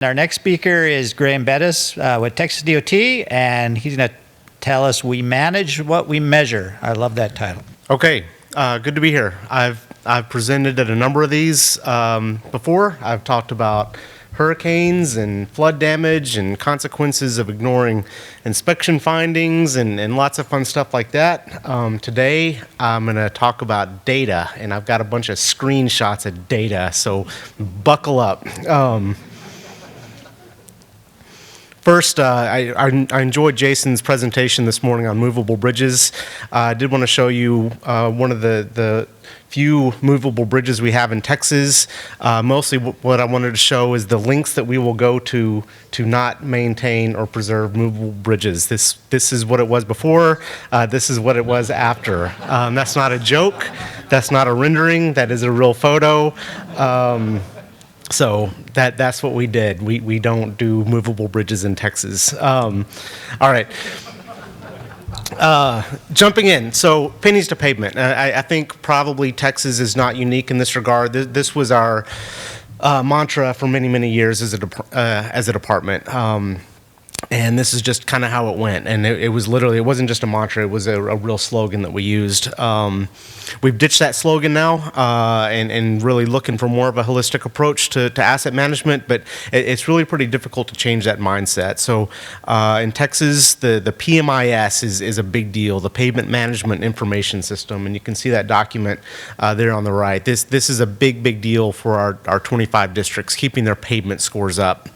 Our next speaker is Graham Bettis with TxDOT, and he's going to tell us we manage what we measure. I love that title. Okay, good to be here. I've presented at a number of these before. I've talked about hurricanes and flood damage and consequences of ignoring inspection findings and lots of fun stuff like that. Today, I'm going to talk about data, and I've got a bunch of screenshots of data, so buckle up. First, I enjoyed Jason's presentation this morning on movable bridges. I did want to show you one of the few movable bridges we have in Texas. Mostly what I wanted to show is the links that we will go to not maintain or preserve movable bridges. This is what it was before. This is what it was after. That's not a joke. That's not a rendering. That is a real photo. So that's what we did. We don't do movable bridges in Texas. All right. Jumping in, so pennies to pavement. I think probably Texas is not unique in this regard. This was our mantra for many, many years as a department. And this is just kind of how it went. And it was literally, it wasn't just a mantra, it was a real slogan that we used. We've ditched that slogan now and really looking for more of a holistic approach to asset management, but it's really pretty difficult to change that mindset. So in Texas, the PMIS is a big deal, the Pavement Management Information System, and you can see that document there on the right. This is a big deal for our 25 districts, keeping their pavement scores up.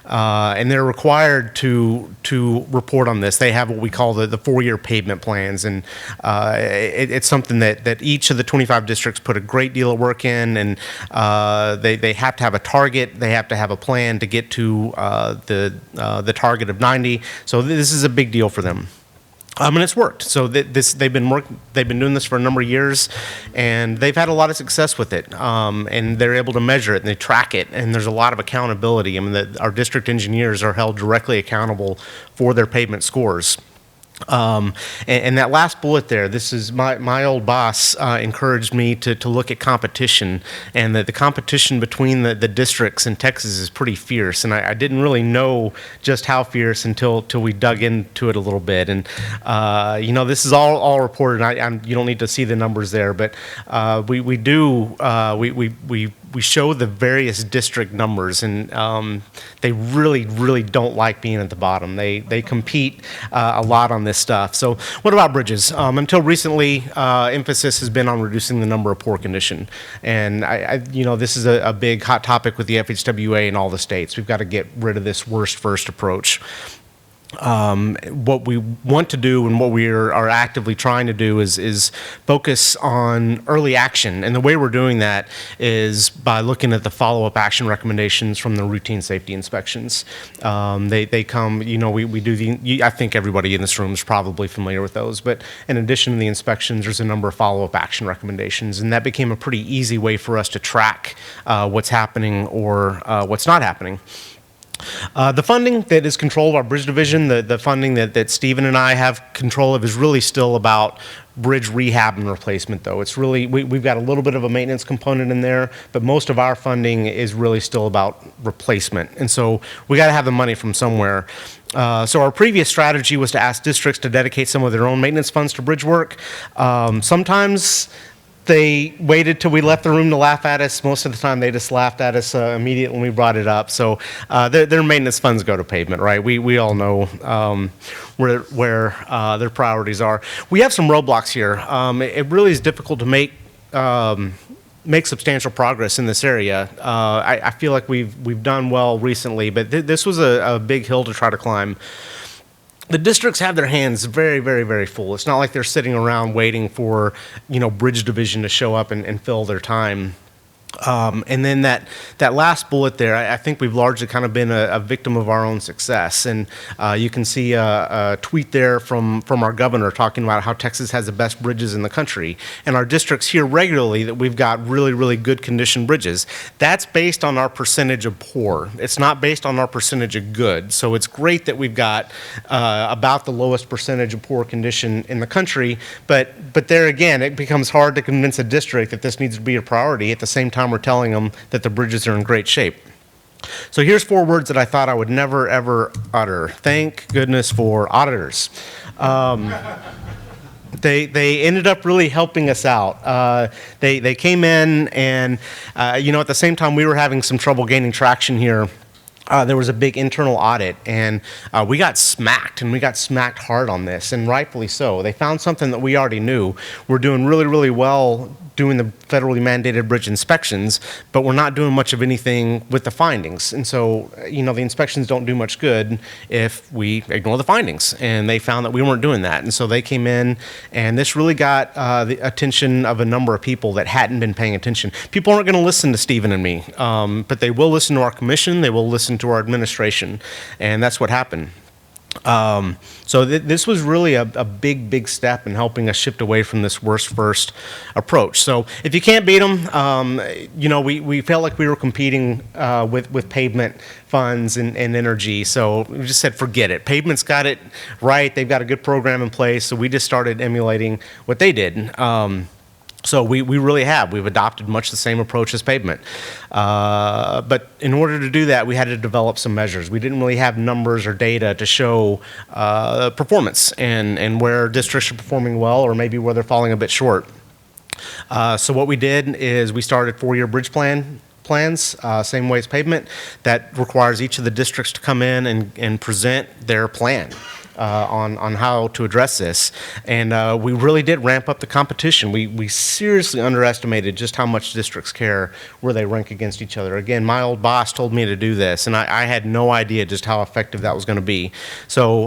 And they're required to report on this. They have what we call the 4-year pavement plans, and it's something that each of the 25 districts put a great deal of work in, and they have to have a target. They have to have a plan to get to the target of 90. So this is a big deal for them. And it's worked. So they've been doing this for a number of years, and they've had a lot of success with it. And they're able to measure it and they track it, and there's a lot of accountability. I mean, our district engineers are held directly accountable for their pavement scores. And that last bullet there, this is my old boss encouraged me to look at competition, and that the competition between the districts in Texas is pretty fierce, and I didn't really know just how fierce until we dug into it a little bit. And this is all reported. You don't need to see the numbers there, but we show the various district numbers, and they really don't like being at the bottom. They compete a lot on this stuff. So what about bridges? Until recently, emphasis has been on reducing the number of poor condition. And this is a big hot topic with the FHWA in all the states. We've got to get rid of this worst first approach. What we want to do and what we are actively trying to do is focus on early action. And the way we're doing that is by looking at the follow-up action recommendations from the routine safety inspections. They come, we do I think everybody in this room is probably familiar with those, but in addition to the inspections, there's a number of follow-up action recommendations, and that became a pretty easy way for us to track what's happening or what's not happening. The funding that is control of our bridge division, the funding that Stephen and I have control of, is really still about bridge rehab and replacement, though. It's really, we've got a little bit of a maintenance component in there, but most of our funding is really still about replacement. And so we got to have the money from somewhere. So our previous strategy was to ask districts to dedicate some of their own maintenance funds to bridge work. Sometimes they waited till we left the room to laugh at us. Most of the time, they just laughed at us immediately when we brought it up. So their maintenance funds go to pavement, right? We all know where their priorities are. We have some roadblocks here. It really is difficult to make substantial progress in this area. I feel like we've done well recently, but this was a big hill to try to climb. The districts have their hands very full. It's not like they're sitting around waiting for, bridge division to show up and fill their time. And then that last bullet there, I think we've largely kind of been a victim of our own success. And you can see a tweet there from our governor talking about how Texas has the best bridges in the country. And our districts hear regularly that we've got really good condition bridges. That's based on our percentage of poor. It's not based on our percentage of good. So it's great that we've got about the lowest percentage of poor condition in the country. But there again, it becomes hard to convince a district that this needs to be a priority at the same time we're telling them that the bridges are in great shape. So here's 4 words that I thought I would never, ever utter. Thank goodness for auditors. They ended up really helping us out. They came in and, at the same time we were having some trouble gaining traction here, there was a big internal audit, and we got smacked, and we got smacked hard on this, and rightfully so. They found something that we already knew. We're doing really, really well doing the federally mandated bridge inspections, but we're not doing much of anything with the findings. And so, the inspections don't do much good if we ignore the findings. And they found that we weren't doing that. And so they came in, and this really got the attention of a number of people that hadn't been paying attention. People aren't going to listen to Stephen and me, but they will listen to our commission, they will listen to our administration, and that's what happened. So this was really a big, big step in helping us shift away from this worst first approach. So if you can't beat them, we felt like we were competing with pavement funds and energy. So we just said, forget it. Pavement's got it right. They've got a good program in place. So we just started emulating what they did. So we really have. We've adopted much the same approach as pavement. But in order to do that, we had to develop some measures. We didn't really have numbers or data to show performance and where districts are performing well or maybe where they're falling a bit short. So what we did is we started 4-year bridge plans, same way as pavement, that requires each of the districts to come in and present their plan. On how to address this, and we really did ramp up the competition. We seriously underestimated just how much districts care where they rank against each other. Again, my old boss told me to do this, and I had no idea just how effective that was going to be. So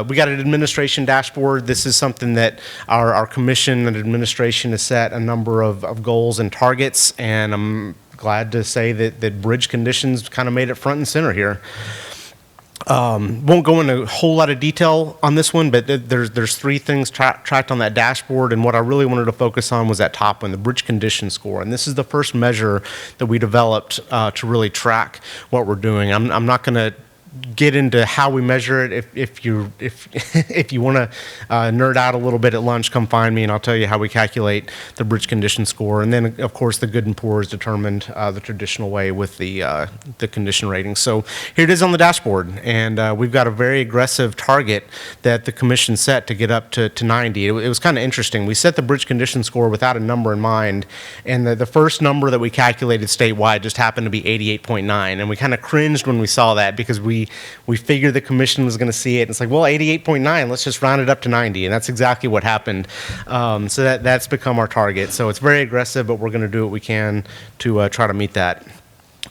we got an administration dashboard. This is something that our commission and administration has set a number of goals and targets, and I'm glad to say that bridge conditions kind of made it front and center here. Won't go into a whole lot of detail on this one, but there's 3 things tracked on that dashboard, and what I really wanted to focus on was that top one, the bridge condition score. And this is the first measure that we developed to really track what we're doing. I'm not going to get into how we measure it. If you want to nerd out a little bit at lunch, come find me and I'll tell you how we calculate the bridge condition score. And then of course the good and poor is determined the traditional way with the condition rating. So here it is on the dashboard, and we've got a very aggressive target that the commission set to get up to 90. It was kind of interesting. We set the bridge condition score without a number in mind, and the first number that we calculated statewide just happened to be 88.9, and we kind of cringed when we saw that because we figured the commission was going to see it. And it's like, well, 88.9, let's just round it up to 90. And that's exactly what happened. So that's become our target. So it's very aggressive, but we're going to do what we can to try to meet that.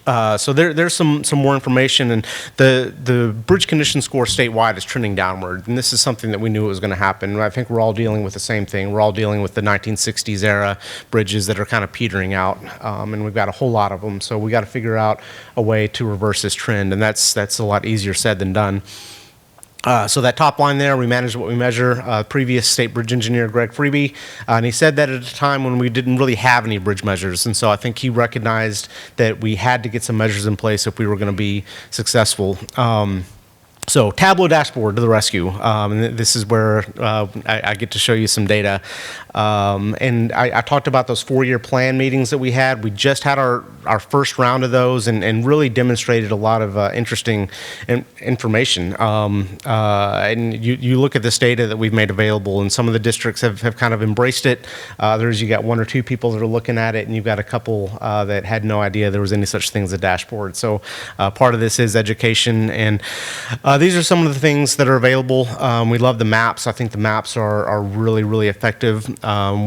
So there's some more information, and the bridge condition score statewide is trending downward, and this is something that we knew was going to happen. I think we're all dealing with the same thing. We're all dealing with the 1960s era bridges that are kind of petering out, and we've got a whole lot of them. So we got to figure out a way to reverse this trend, and that's a lot easier said than done. So that top line there, we manage what we measure. Previous state bridge engineer, Greg Freeby, and he said that at a time when we didn't really have any bridge measures. And so I think he recognized that we had to get some measures in place if we were going to be successful. So Tableau dashboard to the rescue, and this is where I get to show you some data. And I talked about those 4-year plan meetings that we had. We just had our first round of those and really demonstrated a lot of interesting information. And you look at this data that we've made available, and some of the districts have kind of embraced it. Others, you got 1 or 2 people that are looking at it, and you've got a couple that had no idea there was any such thing as a dashboard. So part of this is education, and these are some of the things that are available. We love the maps. I think the maps are really, really effective.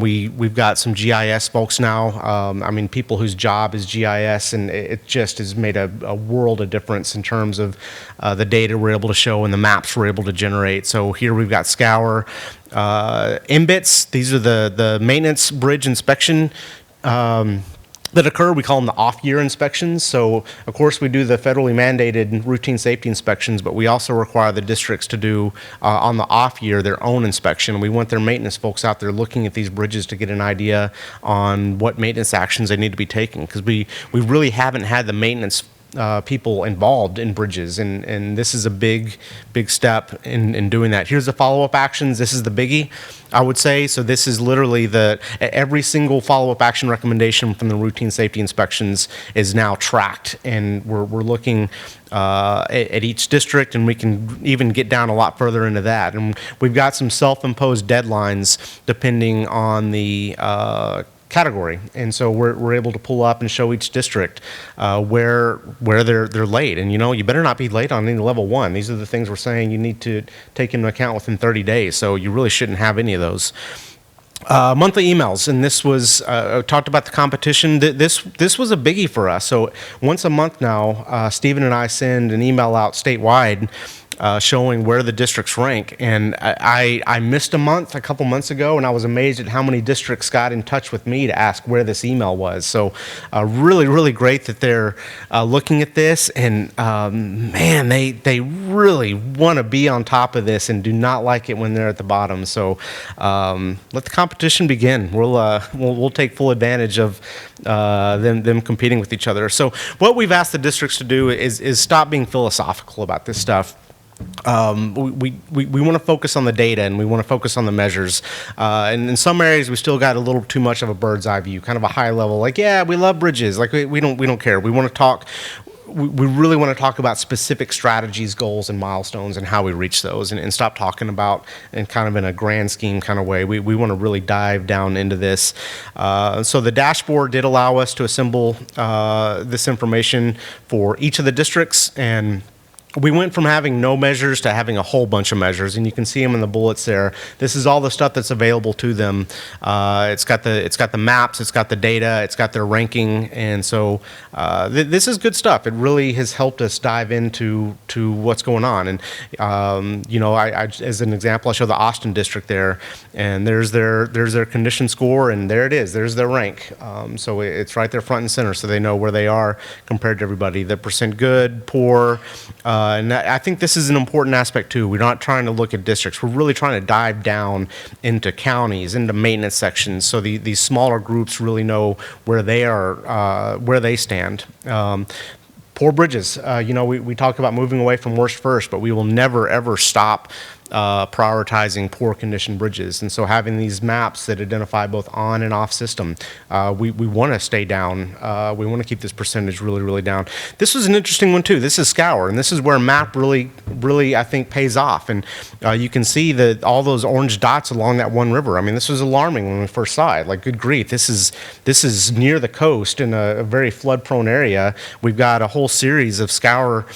We've got some GIS folks now. I mean, people whose job is GIS, and it just has made a world of difference in terms of the data we're able to show and the maps we're able to generate. So here we've got Scour, MBITs. These are the maintenance bridge inspection that occur. We call them the off-year inspections. So, of course, we do the federally mandated routine safety inspections, but we also require the districts to do, on the off-year, their own inspection. We want their maintenance folks out there looking at these bridges to get an idea on what maintenance actions they need to be taking, because we really haven't had the maintenance people involved in bridges, and this is a big step in doing that. Here's the follow-up actions. This is the biggie, I would say. So this is literally every single follow-up action recommendation from the routine safety inspections is now tracked, and we're looking at each district, and we can even get down a lot further into that. And we've got some self-imposed deadlines depending on the category, and so we're able to pull up and show each district where they're late. And you better not be late on any level 1. These are the things we're saying you need to take into account within 30 days. So you really shouldn't have any of those. Monthly emails, and this was talked about the competition. This was a biggie for us. So once a month now, Stephen and I send an email out statewide showing where the districts rank. And I missed a couple months ago, and I was amazed at how many districts got in touch with me to ask where this email was. So really, really great that they're looking at this. And man, they really want to be on top of this and do not like it when they're at the bottom. So let the competition begin. We'll take full advantage of them competing with each other. So what we've asked the districts to do is stop being philosophical about this stuff. We want to focus on the data, and we want to focus on the measures. And in some areas, we still got a little too much of a bird's eye view, kind of a high level. Like, yeah, we love bridges. Like, we don't care. We want to talk. We really want to talk about specific strategies, goals, and milestones, and how we reach those, and stop talking about in kind of in a grand scheme kind of way. We want to really dive down into this. So the dashboard did allow us to assemble this information for each of the districts, and we went from having no measures to having a whole bunch of measures, and you can see them in the bullets there. This is all the stuff that's available to them. It's got the maps, it's got the data, it's got their ranking, and so this is good stuff. It really has helped us dive into what's going on. And I as an example, I show the Austin district there, and there's their condition score, and there it is. There's their rank. So it's right there front and center, so they know where they are compared to everybody. The percent good, poor. And I think this is an important aspect too. We're not trying to look at districts. We're really trying to dive down into counties, into maintenance sections, so these smaller groups really know where they are, where they stand. Poor bridges. We talk about moving away from worst first, but we will never ever stop prioritizing poor condition bridges. And so having these maps that identify both on and off system, we want to stay down. We want to keep this percentage really, really down. This was an interesting one too. This is scour, and this is where map really, I think, pays off. And you can see all those orange dots along that one river. I mean, this was alarming when we first saw it. Like, good grief, this is near the coast in a very flood-prone area. We've got a whole series of scour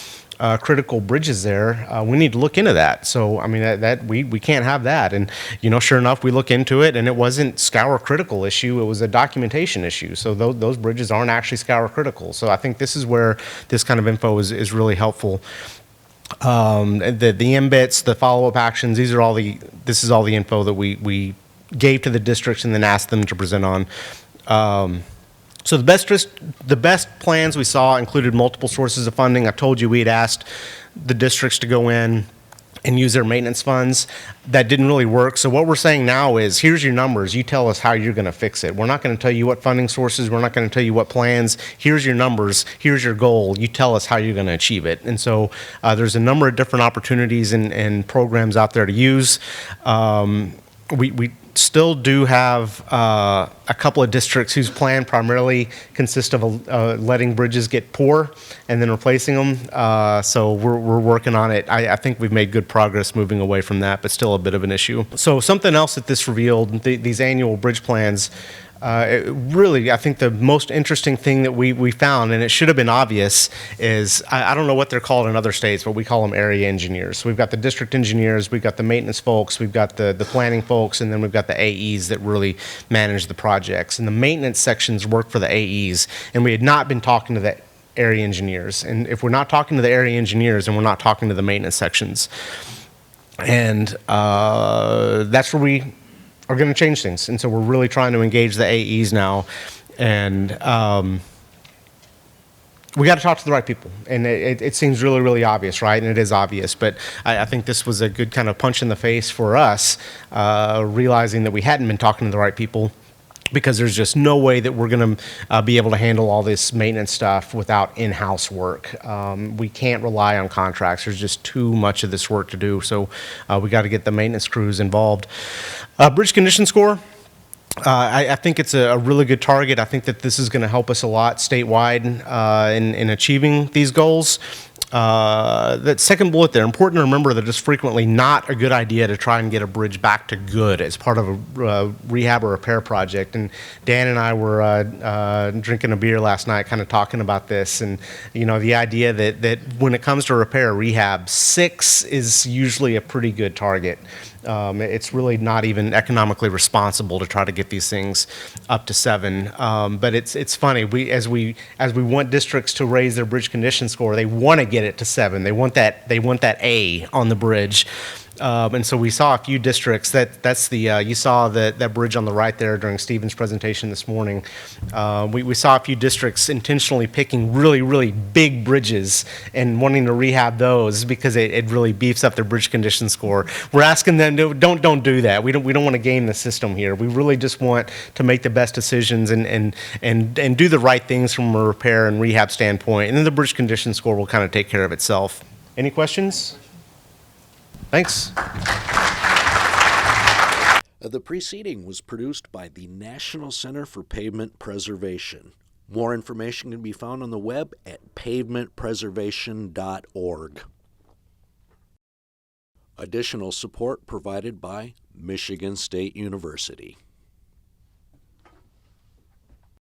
critical bridges there. We need to look into that. So, I mean, that we can't have that. And, sure enough, we look into it, and it wasn't scour critical issue. It was a documentation issue. So those bridges aren't actually scour critical. So I think this is where this kind of info is really helpful. The MBITs, the follow-up actions, this is all the info that we gave to the districts and then asked them to present on. So the best plans we saw included multiple sources of funding. I told you we had asked the districts to go in and use their maintenance funds. That didn't really work. So what we're saying now is, here's your numbers. You tell us how you're going to fix it. We're not going to tell you what funding sources. We're not going to tell you what plans. Here's your numbers. Here's your goal. You tell us how you're going to achieve it. And so there's a number of different opportunities and programs out there to use. We still do have a couple of districts whose plan primarily consists of letting bridges get poor and then replacing them. So we're working on it. I think we've made good progress moving away from that, but still a bit of an issue. So something else that this revealed, these annual bridge plans, really, I think the most interesting thing that we found, and it should have been obvious, is I don't know what they're called in other states, but we call them area engineers. So we've got the district engineers, we've got the maintenance folks, we've got the planning folks, and then we've got the AEs that really manage the projects. And the maintenance sections work for the AEs, and we had not been talking to the area engineers. And if we're not talking to the area engineers, then we're not talking to the maintenance sections. And that's where we are going to change things. And so we're really trying to engage the AEs now. And we got to talk to the right people. And it seems really, really obvious, right? And it is obvious. But I think this was a good kind of punch in the face for us, realizing that we hadn't been talking to the right people. because there's just no way that we're going to be able to handle all this maintenance stuff without in-house work. We can't rely on contracts. There's just too much of this work to do, so we got to get the maintenance crews involved. Bridge condition score. I think it's a really good target. I think that this is going to help us a lot statewide in achieving these goals. That second bullet there, important to remember that it's frequently not a good idea to try and get a bridge back to good as part of a rehab or repair project. And Dan and I were drinking a beer last night kind of talking about this, and the idea that when it comes to repair or rehab, 6 is usually a pretty good target. It's really not even economically responsible to try to get these things up to 7. But it's funny. As we want districts to raise their bridge condition score, they want to get it to 7. They want that A on the bridge. And so we saw a few districts that's the you saw that bridge on the right there during Stephen's presentation this morning. We saw a few districts intentionally picking really big bridges and wanting to rehab those because it really beefs up their bridge condition score. We're asking them to don't do that. We don't want to game the system here. We really just want to make the best decisions and do the right things from a repair and rehab standpoint, and then the bridge condition score will kind of take care of itself. Any questions? Thanks. The preceding was produced by the National Center for Pavement Preservation. More information can be found on the web at pavementpreservation.org. Additional support provided by Michigan State University.